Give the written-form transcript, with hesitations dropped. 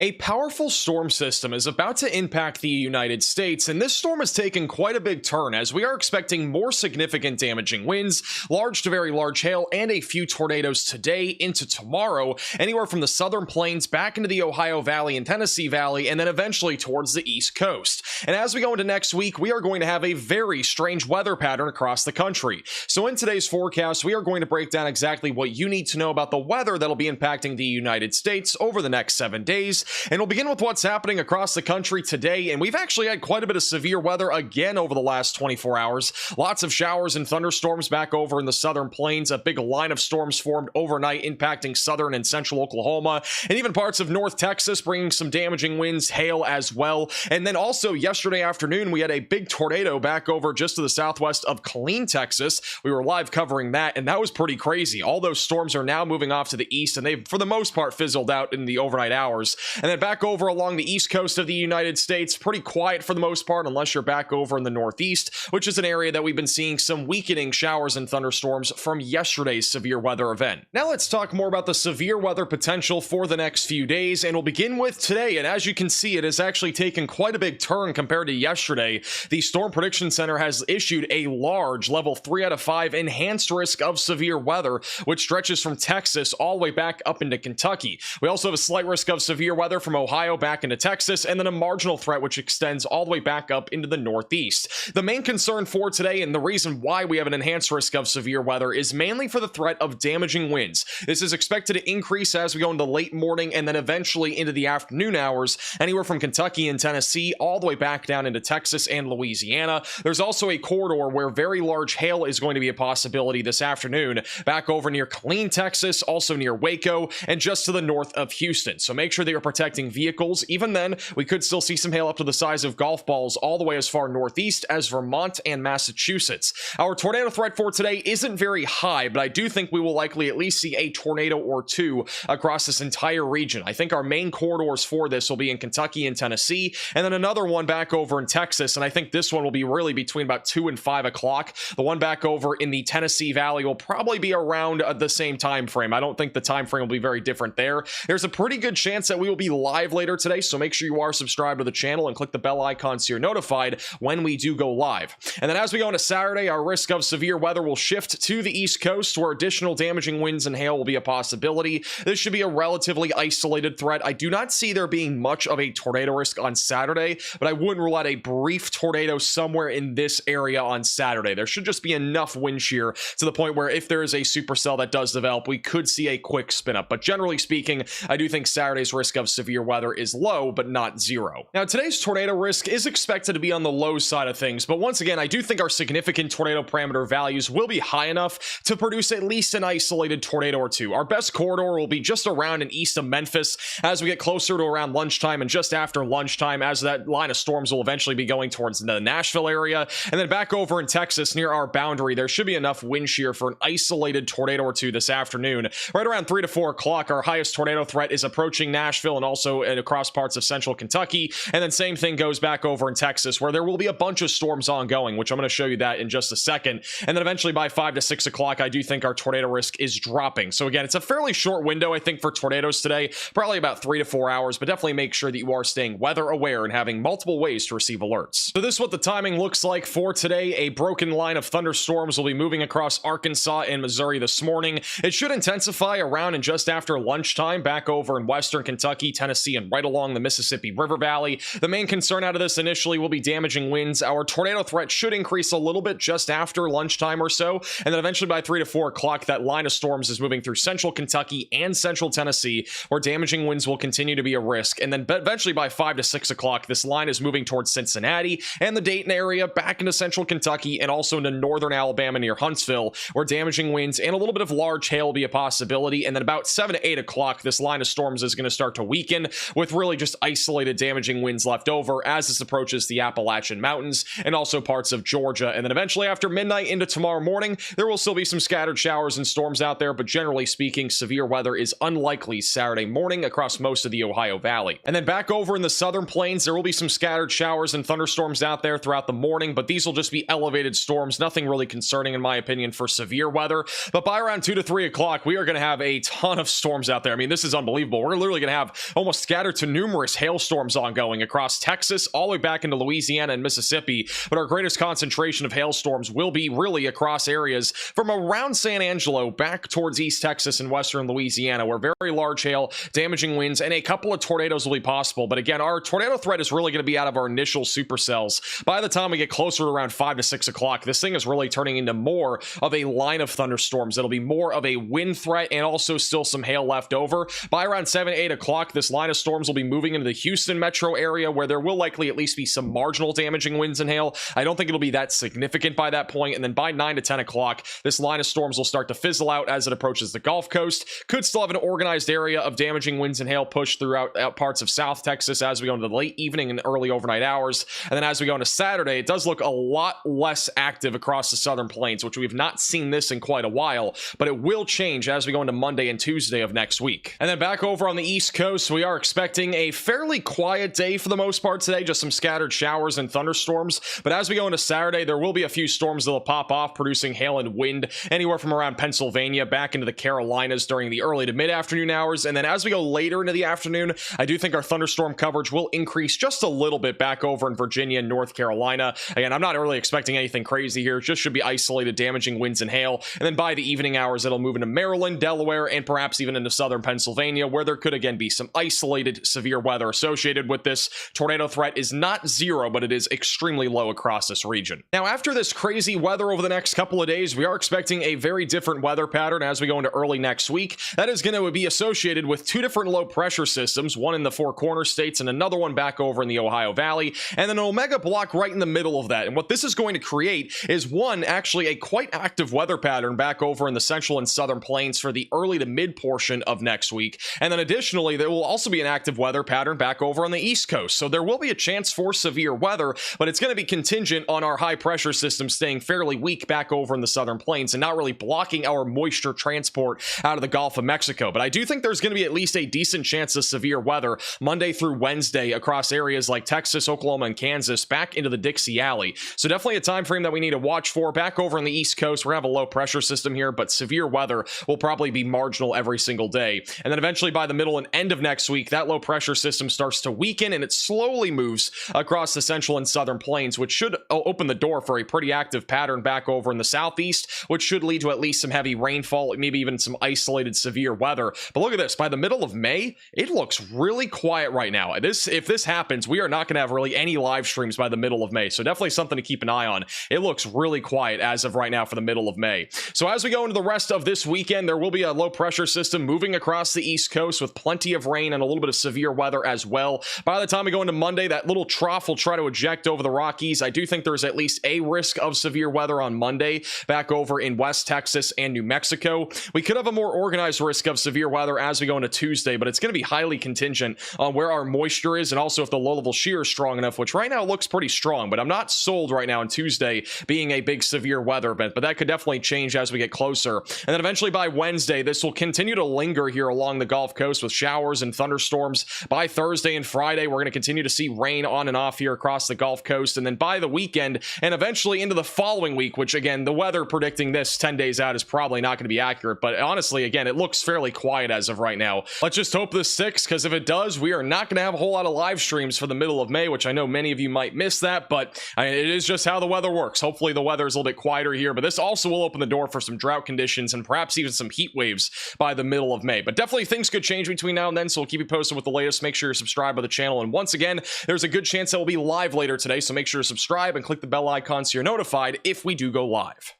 A powerful storm system is about to impact the United States, and this storm has taken quite a big turn as we are expecting more significant damaging winds, large to very large hail, and a few tornadoes today into tomorrow, anywhere from the southern plains back into the Ohio Valley and Tennessee Valley, and then eventually towards the East Coast. And as we go into next week, we are going to have a very strange weather pattern across the country. So in today's forecast, we are going to break down exactly what you need to know about the weather that'll be impacting the United States over the next 7 days. And we'll begin with what's happening across the country today, and we've actually had quite a bit of severe weather again over the last 24 hours. Lots of showers and thunderstorms back over in the southern plains. A big line of storms formed overnight, impacting southern and central Oklahoma, and even parts of North Texas, bringing some damaging winds, hail as well. And then also yesterday afternoon, we had a big tornado back over just to the southwest of Killeen, Texas. We were live covering that, and that was pretty crazy. All those storms are now moving off to the east, and they've, for the most part, fizzled out in the overnight hours. And then back over along the east coast of the United States, pretty quiet for the most part, unless you're back over in the northeast, which is an area that we've been seeing some weakening showers and thunderstorms from yesterday's severe weather event. Now let's talk more about the severe weather potential for the next few days, and we'll begin with today. And as you can see, it has actually taken quite a big turn compared to yesterday. The Storm Prediction Center has issued a large level 3 out of 5 enhanced risk of severe weather, which stretches from Texas all the way back up into Kentucky. We also have a slight risk of severe weather from Ohio back into Texas, and then a marginal threat which extends all the way back up into the northeast. The main concern for today, and the reason why we have an enhanced risk of severe weather, is mainly for the threat of damaging winds. This is expected to increase as we go into late morning and then eventually into the afternoon hours, anywhere from Kentucky and Tennessee all the way back down into Texas and Louisiana. There's also a corridor where very large hail is going to be a possibility this afternoon, back over near Killeen, Texas, also near Waco, and just to the north of Houston. So make sure that you're protecting vehicles. Even then, we could still see some hail up to the size of golf balls all the way as far northeast as Vermont and Massachusetts. Our tornado threat for today isn't very high, but I do think we will likely at least see a tornado or two across this entire region. I think our main corridors for this will be in Kentucky and Tennessee, and then another one back over in Texas, and I think this one will be really between about 2 and 5 o'clock. The one back over in the Tennessee Valley will probably be around the same time frame. I don't think the time frame will be very different there. There's a pretty good chance that we will be live later today, so make sure you are subscribed to the channel and click the bell icon so you're notified when we do go live. And then as we go into Saturday, our risk of severe weather will shift to the East Coast, where additional damaging winds and hail will be a possibility. This should be a relatively isolated threat. I do not see there being much of a tornado risk on Saturday, but I wouldn't rule out a brief tornado somewhere in this area on Saturday. There should just be enough wind shear to the point where if there is a supercell that does develop, we could see a quick spin up. But generally speaking, I do think Saturday's risk of severe weather is low, but not zero. Now, today's tornado risk is expected to be on the low side of things, but once again, I do think our significant tornado parameter values will be high enough to produce at least an isolated tornado or two. Our best corridor will be just around and east of Memphis as we get closer to around lunchtime, and just after lunchtime, as that line of storms will eventually be going towards the Nashville area. And then back over in Texas near our boundary, there should be enough wind shear for an isolated tornado or two this afternoon. Right around 3 to 4 o'clock, our highest tornado threat is approaching Nashville and also across parts of central Kentucky. And then same thing goes back over in Texas, where there will be a bunch of storms ongoing, which I'm going to show you that in just a second. And then eventually by 5 to 6 o'clock, I do think our tornado risk is dropping. So again, it's a fairly short window, I think, for tornadoes today, probably about 3 to 4 hours, but definitely make sure that you are staying weather aware and having multiple ways to receive alerts. So this is what the timing looks like for today. A broken line of thunderstorms will be moving across Arkansas and Missouri this morning. It should intensify around and just after lunchtime back over in western Kentucky, Tennessee, and right along the Mississippi River Valley. The main concern out of this initially will be damaging winds. Our tornado threat should increase a little bit just after lunchtime or so, and then eventually by 3 to 4 o'clock, that line of storms is moving through central Kentucky and central Tennessee, where damaging winds will continue to be a risk. And then eventually by 5 to 6 o'clock, this line is moving towards Cincinnati and the Dayton area, back into central Kentucky, and also into northern Alabama near Huntsville, where damaging winds and a little bit of large hail will be a possibility. And then about 7 to 8 o'clock, this line of storms is going to start to weaken, with really just isolated damaging winds left over as this approaches the Appalachian Mountains and also parts of Georgia. And then eventually after midnight into tomorrow morning, there will still be some scattered showers and storms out there, but generally speaking, severe weather is unlikely Saturday morning across most of the Ohio Valley. And then back over in the southern plains, there will be some scattered showers and thunderstorms out there throughout the morning, but these will just be elevated storms, nothing really concerning in my opinion for severe weather. But by around 2 to 3 o'clock, we are going to have a ton of storms out there. I mean, this is unbelievable. We're literally going to have almost scattered to numerous hailstorms ongoing across Texas, all the way back into Louisiana and Mississippi. But our greatest concentration of hailstorms will be really across areas from around San Angelo back towards East Texas and western Louisiana, where very large hail, damaging winds, and a couple of tornadoes will be possible. But again, our tornado threat is really going to be out of our initial supercells. By the time we get closer to around 5 to 6 o'clock, this thing is really turning into more of a line of thunderstorms. It'll be more of a wind threat and also still some hail left over. By around 7, 8 o'clock, this line of storms will be moving into the Houston metro area, where there will likely at least be some marginal damaging winds and hail. I don't think it'll be that significant by that point. And then by 9 to 10 o'clock, this line of storms will start to fizzle out as it approaches the Gulf Coast. Could still have an organized area of damaging winds and hail pushed throughout parts of South Texas as we go into the late evening and early overnight hours. And then as we go into Saturday, it does look a lot less active across the southern plains, which we've not seen this in quite a while, but it will change as we go into Monday and Tuesday of next week. And then back over on the East Coast, we are expecting a fairly quiet day for the most part today, just some scattered showers and thunderstorms. But as we go into Saturday, there will be a few storms that'll pop off, producing hail and wind anywhere from around Pennsylvania back into the Carolinas during the early to mid-afternoon hours. And then as we go later into the afternoon, I do think our thunderstorm coverage will increase just a little bit back over in Virginia and North Carolina. Again, I'm not really expecting anything crazy here. It just should be isolated damaging winds and hail. And then by the evening hours, it'll move into Maryland, Delaware, and perhaps even into southern Pennsylvania, where there could again be some isolated severe weather associated with this. Tornado threat is not zero, but it is extremely low across this region. Now, after this crazy weather over the next couple of days, we are expecting a very different weather pattern as we go into early next week. That is going to be associated with two different low pressure systems, one in the Four Corners states and another one back over in the Ohio Valley, and then an omega block right in the middle of that. And what this is going to create is one, actually a quite active weather pattern back over in the central and southern plains for the early to mid portion of next week. And then additionally, there will also be an active weather pattern back over on the East Coast. So there will be a chance for severe weather, but it's going to be contingent on our high pressure system staying fairly weak back over in the southern plains and not really blocking our moisture transport out of the Gulf of Mexico. But I do think there's going to be at least a decent chance of severe weather Monday through Wednesday across areas like Texas, Oklahoma, and Kansas back into the Dixie Alley. So definitely a time frame that we need to watch for. Back over on the East Coast, we're going to have a low pressure system here, but severe weather will probably be marginal every single day. And then eventually by the middle and end of next week, that low pressure system starts to weaken and it slowly moves across the central and southern plains, which should open the door for a pretty active pattern back over in the southeast, which should lead to at least some heavy rainfall, maybe even some isolated severe weather. But look at this, by the middle of May, it looks really quiet right now. If this happens, we are not going to have really any live streams by the middle of May. So definitely something to keep an eye on. It looks really quiet as of right now for the middle of May. So as we go into the rest of this weekend, there will be a low pressure system moving across the East Coast with plenty of rain and a little bit of severe weather as well. By the time we go into Monday, that little trough will try to eject over the Rockies. I do think there's at least a risk of severe weather on Monday back over in West Texas and New Mexico. We could have a more organized risk of severe weather as we go into Tuesday, but it's going to be highly contingent on where our moisture is and also if the low-level shear is strong enough, which right now looks pretty strong, but I'm not sold right now on Tuesday being a big severe weather event, but that could definitely change as we get closer. And then eventually by Wednesday, this will continue to linger here along the Gulf Coast with showers and thunderstorms. By Thursday and Friday, we're going to continue to see rain on and off here across the Gulf Coast, and then by the weekend and eventually into the following week, which again, the weather predicting this 10 days out is probably not going to be accurate, but honestly, again, it looks fairly quiet as of right now. Let's just hope this sticks, because if it does, we are not going to have a whole lot of live streams for the middle of May, which I know many of you might miss that, but it is just how the weather works. Hopefully the weather is a little bit quieter here, but this also will open the door for some drought conditions and perhaps even some heat waves by the middle of May. But definitely things could change between now and then, so we'll keep you posted with the latest. Make sure you're subscribed to the channel, and once again, there's a good chance that we'll be live later today, so make sure to subscribe and click the bell icon so you're notified if we do go live.